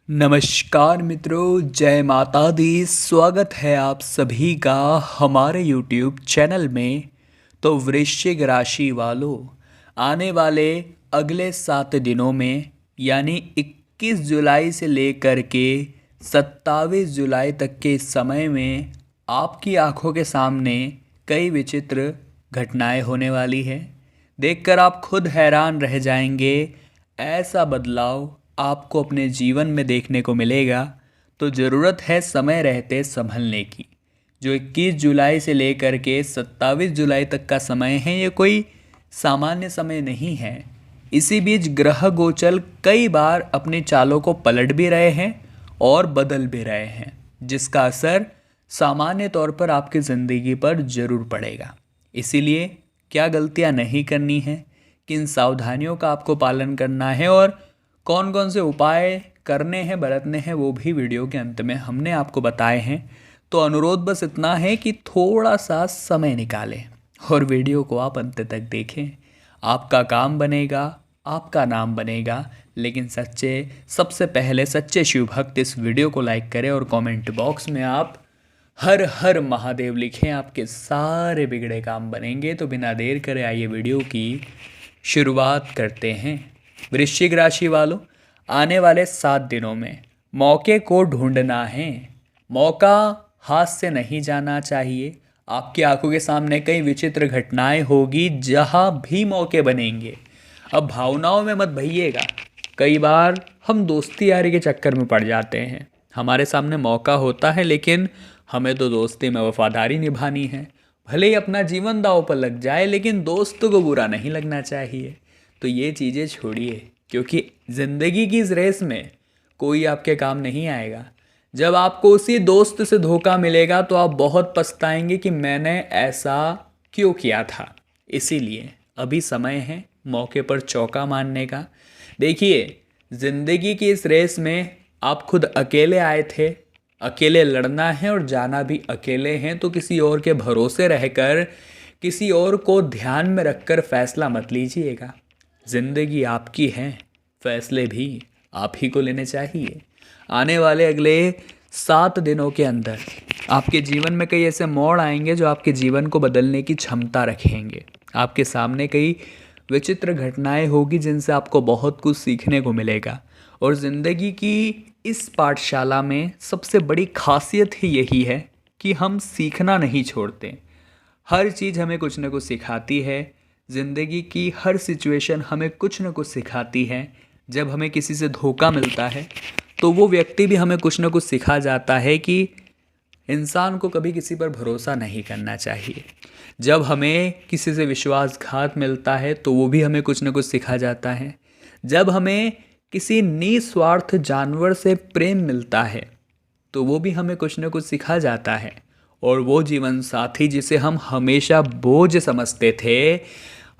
नमस्कार मित्रों, जय माता दी। स्वागत है आप सभी का हमारे YouTube चैनल में। तो वृश्चिक राशि वालों, आने वाले अगले 7 दिनों में यानी 21 जुलाई से लेकर के 27 जुलाई तक के समय में आपकी आंखों के सामने कई विचित्र घटनाएं होने वाली है। देखकर आप खुद हैरान रह जाएंगे। ऐसा बदलाव आपको अपने जीवन में देखने को मिलेगा, तो ज़रूरत है समय रहते संभलने की। जो 21 जुलाई से लेकर के 27 जुलाई तक का समय है, ये कोई सामान्य समय नहीं है। इसी बीच ग्रह गोचर कई बार अपनी चालों को पलट भी रहे हैं और बदल भी रहे हैं, जिसका असर सामान्य तौर पर आपकी ज़िंदगी पर ज़रूर पड़ेगा। इसीलिए क्या गलतियां नहीं करनी है, किन सावधानियों का आपको पालन करना है और कौन कौन से उपाय करने हैं, बरतने हैं, वो भी वीडियो के अंत में हमने आपको बताए हैं। तो अनुरोध बस इतना है कि थोड़ा सा समय निकालें और वीडियो को आप अंत तक देखें। आपका काम बनेगा, आपका नाम बनेगा। लेकिन सबसे पहले सच्चे शिव भक्त इस वीडियो को लाइक करें और कमेंट बॉक्स में आप हर हर महादेव लिखें। आपके सारे बिगड़े काम बनेंगे। तो बिना देर करे आइए वीडियो की शुरुआत करते हैं। वृश्चिक राशि वालों, आने वाले 7 दिनों में मौके को ढूंढना है। मौका हाथ से नहीं जाना चाहिए। आपकी आंखों के सामने कई विचित्र घटनाएं होगी जहां भी मौके बनेंगे। अब भावनाओं में मत भइएगा। कई बार हम दोस्ती यारी के चक्कर में पड़ जाते हैं। हमारे सामने मौका होता है, लेकिन हमें तो दोस्ती में वफादारी निभानी है। भले ही अपना जीवन दांव पर लग जाए, लेकिन दोस्त को बुरा नहीं लगना चाहिए। तो ये चीज़ें छोड़िए, क्योंकि ज़िंदगी की इस रेस में कोई आपके काम नहीं आएगा। जब आपको उसी दोस्त से धोखा मिलेगा तो आप बहुत पछताएंगे कि मैंने ऐसा क्यों किया था। इसीलिए अभी समय है मौके पर चौका मारने का। देखिए, ज़िंदगी की इस रेस में आप खुद अकेले आए थे, अकेले लड़ना है और जाना भी अकेले हैं। तो किसी और के भरोसे रहकर, किसी और को ध्यान में रखकर फैसला मत लीजिएगा। ज़िंदगी आपकी है, फैसले भी आप ही को लेने चाहिए। आने वाले अगले 7 दिनों के अंदर आपके जीवन में कई ऐसे मोड़ आएंगे जो आपके जीवन को बदलने की क्षमता रखेंगे। आपके सामने कई विचित्र घटनाएं होगी जिनसे आपको बहुत कुछ सीखने को मिलेगा। और ज़िंदगी की इस पाठशाला में सबसे बड़ी खासियत ही यही है कि हम सीखना नहीं छोड़ते। हर चीज़ हमें कुछ न कुछ सिखाती है। ज़िंदगी की हर सिचुएशन हमें कुछ न कुछ सिखाती है। जब हमें किसी से धोखा मिलता है तो वो व्यक्ति भी हमें कुछ न कुछ सिखा जाता है कि इंसान को कभी किसी पर भरोसा नहीं करना चाहिए। जब हमें किसी से विश्वासघात मिलता है तो वो भी हमें कुछ न कुछ सिखा जाता है। जब हमें किसी निस्वार्थ जानवर से प्रेम मिलता है तो वो भी हमें कुछ न कुछ सिखा जाता है। और वो जीवन साथी जिसे हम हमेशा बोझ समझते थे,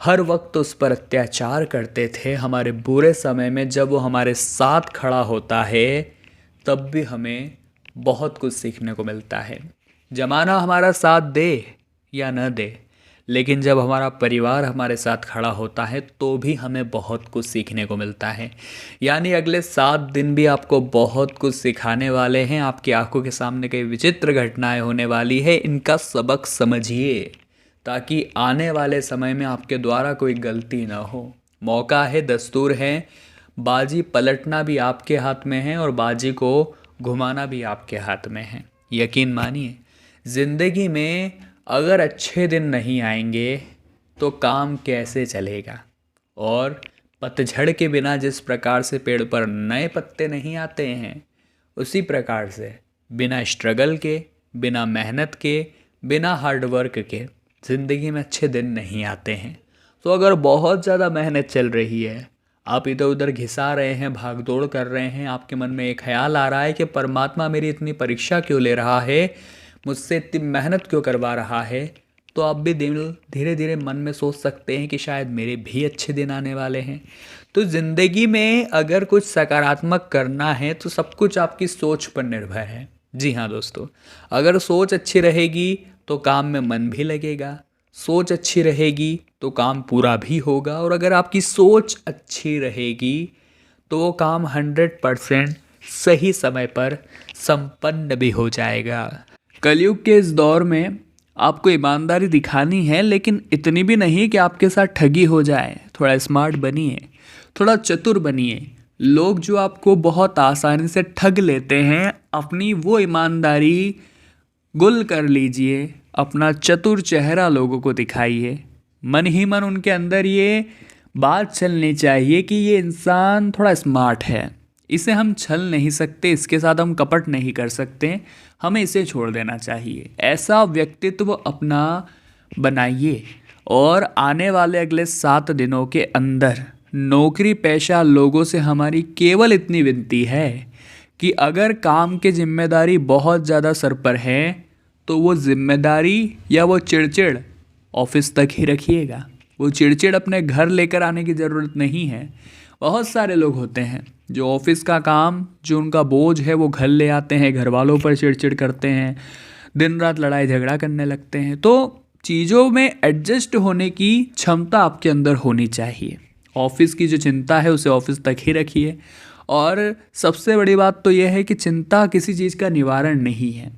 हर वक्त उस पर अत्याचार करते थे, हमारे बुरे समय में जब वो हमारे साथ खड़ा होता है तब भी हमें बहुत कुछ सीखने को मिलता है। जमाना हमारा साथ दे या न दे, लेकिन जब हमारा परिवार हमारे साथ खड़ा होता है तो भी हमें बहुत कुछ सीखने को मिलता है। यानी अगले 7 दिन भी आपको बहुत कुछ सिखाने वाले हैं। आपकी आंखों के सामने कई विचित्र घटनाएं होने वाली है। इनका सबक समझिए ताकि आने वाले समय में आपके द्वारा कोई गलती ना हो। मौका है, दस्तूर है, बाजी पलटना भी आपके हाथ में है और बाजी को घुमाना भी आपके हाथ में है। यकीन मानिए, ज़िंदगी में अगर अच्छे दिन नहीं आएंगे तो काम कैसे चलेगा। और पतझड़ के बिना जिस प्रकार से पेड़ पर नए पत्ते नहीं आते हैं, उसी प्रकार से बिना स्ट्रगल के, बिना मेहनत के, बिना हार्डवर्क के ज़िंदगी में अच्छे दिन नहीं आते हैं। तो अगर बहुत ज़्यादा मेहनत चल रही है, आप इधर उधर घिसा रहे हैं, भाग दौड़ कर रहे हैं, आपके मन में एक ख्याल आ रहा है कि परमात्मा मेरी इतनी परीक्षा क्यों ले रहा है, मुझसे इतनी मेहनत क्यों करवा रहा है, तो आप भी धीरे धीरे मन में सोच सकते हैं कि शायद मेरे भी अच्छे दिन आने वाले हैं। तो ज़िंदगी में अगर कुछ सकारात्मक करना है तो सब कुछ आपकी सोच पर निर्भर है। जी हाँ दोस्तों, अगर सोच अच्छी रहेगी तो काम में मन भी लगेगा, सोच अच्छी रहेगी तो काम पूरा भी होगा, और अगर आपकी सोच अच्छी रहेगी तो वो काम 100% सही समय पर संपन्न भी हो जाएगा। कलयुग के इस दौर में आपको ईमानदारी दिखानी है, लेकिन इतनी भी नहीं कि आपके साथ ठगी हो जाए। थोड़ा स्मार्ट बनिए, थोड़ा चतुर बनिए। लोग जो आपको बहुत आसानी से ठग लेते हैं, अपनी वो ईमानदारी गुल कर लीजिए, अपना चतुर चेहरा लोगों को दिखाइए। मन ही मन उनके अंदर ये बात चलनी चाहिए कि ये इंसान थोड़ा स्मार्ट है, इसे हम छल नहीं सकते, इसके साथ हम कपट नहीं कर सकते, हमें इसे छोड़ देना चाहिए। ऐसा व्यक्तित्व अपना बनाइए और आने वाले अगले 7 दिनों के अंदर नौकरी पेशा लोगों से हमारी केवल इतनी विनती है कि अगर काम की जिम्मेदारी बहुत ज़्यादा सर पर है तो वो जिम्मेदारी या वो चिड़चिड़ ऑफिस तक ही रखिएगा। वो चिड़चिड़ अपने घर लेकर आने की ज़रूरत नहीं है। बहुत सारे लोग होते हैं जो ऑफिस का काम, जो उनका बोझ है, वो घर ले आते हैं, घर वालों पर चिड़चिड़ करते हैं, दिन रात लड़ाई झगड़ा करने लगते हैं। तो चीज़ों में एडजस्ट होने की क्षमता आपके अंदर होनी चाहिए। ऑफिस की जो चिंता है उसे ऑफिस तक ही रखिए। और सबसे बड़ी बात तो यह है कि चिंता किसी चीज़ का निवारण नहीं है।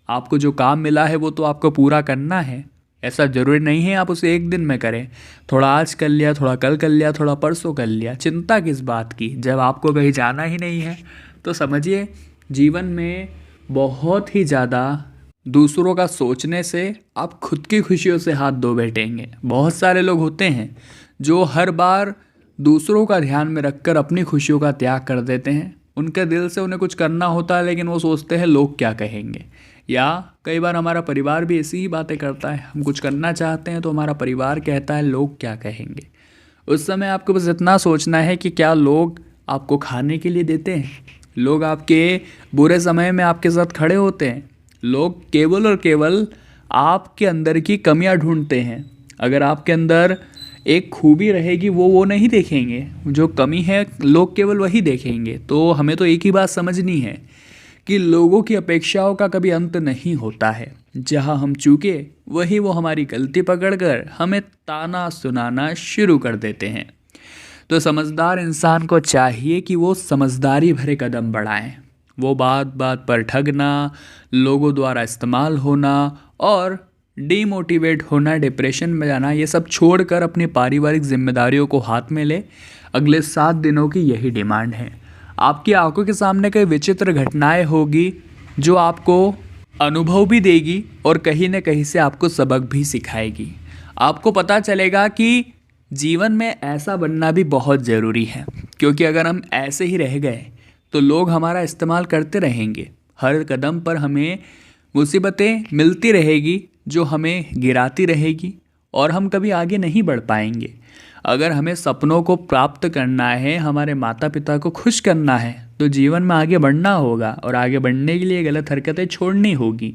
आपको जो काम मिला है वो तो आपको पूरा करना है। ऐसा ज़रूरी नहीं है आप उसे एक दिन में करें। थोड़ा आज कर लिया, थोड़ा कल कर लिया, थोड़ा परसों कर लिया। चिंता किस बात की, जब आपको कहीं जाना ही नहीं है। तो समझिए, जीवन में बहुत ही ज़्यादा दूसरों का सोचने से आप खुद की खुशियों से हाथ धो बैठेंगे। बहुत सारे लोग होते हैं जो हर बार दूसरों का ध्यान में रखकर अपनी खुशियों का त्याग कर देते हैं। उनके दिल से उन्हें कुछ करना होता है, लेकिन वो सोचते हैं लोग क्या कहेंगे। या कई बार हमारा परिवार भी ऐसी ही बातें करता है। हम कुछ करना चाहते हैं तो हमारा परिवार कहता है लोग क्या कहेंगे। उस समय आपको बस इतना सोचना है कि क्या लोग आपको खाने के लिए देते हैं, लोग आपके बुरे समय में आपके साथ खड़े होते हैं। लोग केवल और केवल आपके अंदर की कमियां ढूंढते हैं। अगर आपके अंदर एक खूबी रहेगी वो नहीं देखेंगे, जो कमी है लोग केवल वही देखेंगे। तो हमें तो एक ही बात समझनी है कि लोगों की अपेक्षाओं का कभी अंत नहीं होता है। जहां हम चूके वही वो हमारी गलती पकड़कर हमें ताना सुनाना शुरू कर देते हैं। तो समझदार इंसान को चाहिए कि वो समझदारी भरे कदम बढ़ाएं। वो बात बात पर ठगना, लोगों द्वारा इस्तेमाल होना और डीमोटिवेट होना, डिप्रेशन में जाना, ये सब छोड़कर अपनी पारिवारिक जिम्मेदारियों को हाथ में ले। अगले 7 दिनों की यही डिमांड है। आपकी आंखों के सामने कई विचित्र घटनाएं होगी जो आपको अनुभव भी देगी और कहीं न कहीं से आपको सबक भी सिखाएगी। आपको पता चलेगा कि जीवन में ऐसा बनना भी बहुत ज़रूरी है, क्योंकि अगर हम ऐसे ही रह गए तो लोग हमारा इस्तेमाल करते रहेंगे। हर कदम पर हमें मुसीबतें मिलती रहेगी जो हमें गिराती रहेगी और हम कभी आगे नहीं बढ़ पाएंगे। अगर हमें सपनों को प्राप्त करना है, हमारे माता पिता को खुश करना है, तो जीवन में आगे बढ़ना होगा और आगे बढ़ने के लिए गलत हरकतें छोड़नी होगी।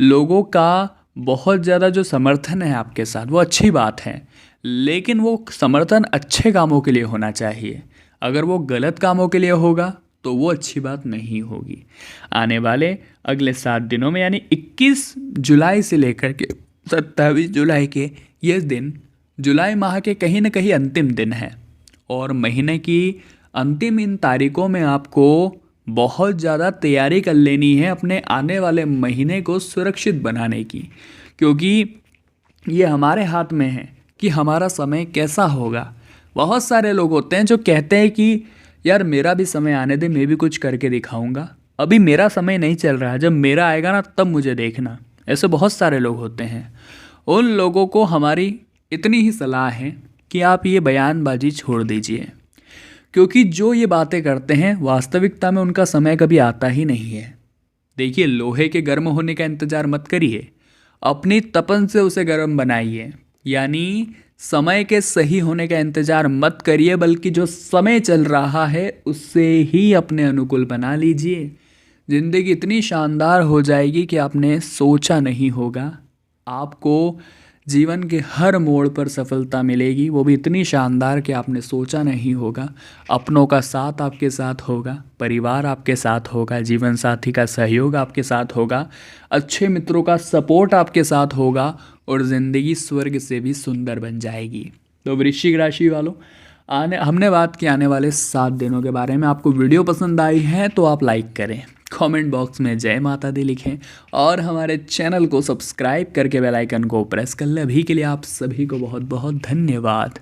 लोगों का बहुत ज़्यादा जो समर्थन है आपके साथ वो अच्छी बात है, लेकिन वो समर्थन अच्छे कामों के लिए होना चाहिए। अगर वो गलत कामों के लिए होगा तो वो अच्छी बात नहीं होगी। आने वाले अगले 7 दिनों में यानी 21 जुलाई से लेकर के 27 जुलाई के ये दिन जुलाई माह के कहीं न कहीं अंतिम दिन है और महीने की अंतिम इन तारीखों में आपको बहुत ज़्यादा तैयारी कर लेनी है अपने आने वाले महीने को सुरक्षित बनाने की, क्योंकि ये हमारे हाथ में है कि हमारा समय कैसा होगा। बहुत सारे लोग होते हैं जो कहते हैं कि यार मेरा भी समय आने दे, मैं भी कुछ करके दिखाऊंगा, अभी मेरा समय नहीं चल रहा है, जब मेरा आएगा ना तब मुझे देखना। ऐसे बहुत सारे लोग होते हैं। उन लोगों को हमारी इतनी ही सलाह है कि आप ये बयानबाजी छोड़ दीजिए, क्योंकि जो ये बातें करते हैं वास्तविकता में उनका समय कभी आता ही नहीं है। देखिए, लोहे के गर्म होने का इंतज़ार मत करिए, अपनी तपन से उसे गर्म बनाइए। यानी समय के सही होने का इंतज़ार मत करिए, बल्कि जो समय चल रहा है उससे ही अपने अनुकूल बना लीजिए। ज़िंदगी इतनी शानदार हो जाएगी कि आपने सोचा नहीं होगा। आपको जीवन के हर मोड़ पर सफलता मिलेगी, वो भी इतनी शानदार कि आपने सोचा नहीं होगा। अपनों का साथ आपके साथ होगा, परिवार आपके साथ होगा, जीवन साथी का सहयोग आपके साथ होगा, अच्छे मित्रों का सपोर्ट आपके साथ होगा और ज़िंदगी स्वर्ग से भी सुंदर बन जाएगी। तो वृश्चिक राशि वालों, हमने बात की आने वाले 7 दिनों के बारे में। आपको वीडियो पसंद आई है तो आप लाइक करें, कमेंट बॉक्स में जय माता दी लिखें और हमारे चैनल को सब्सक्राइब करके बेल आइकन को प्रेस कर लें। अभी के लिए आप सभी को बहुत बहुत धन्यवाद।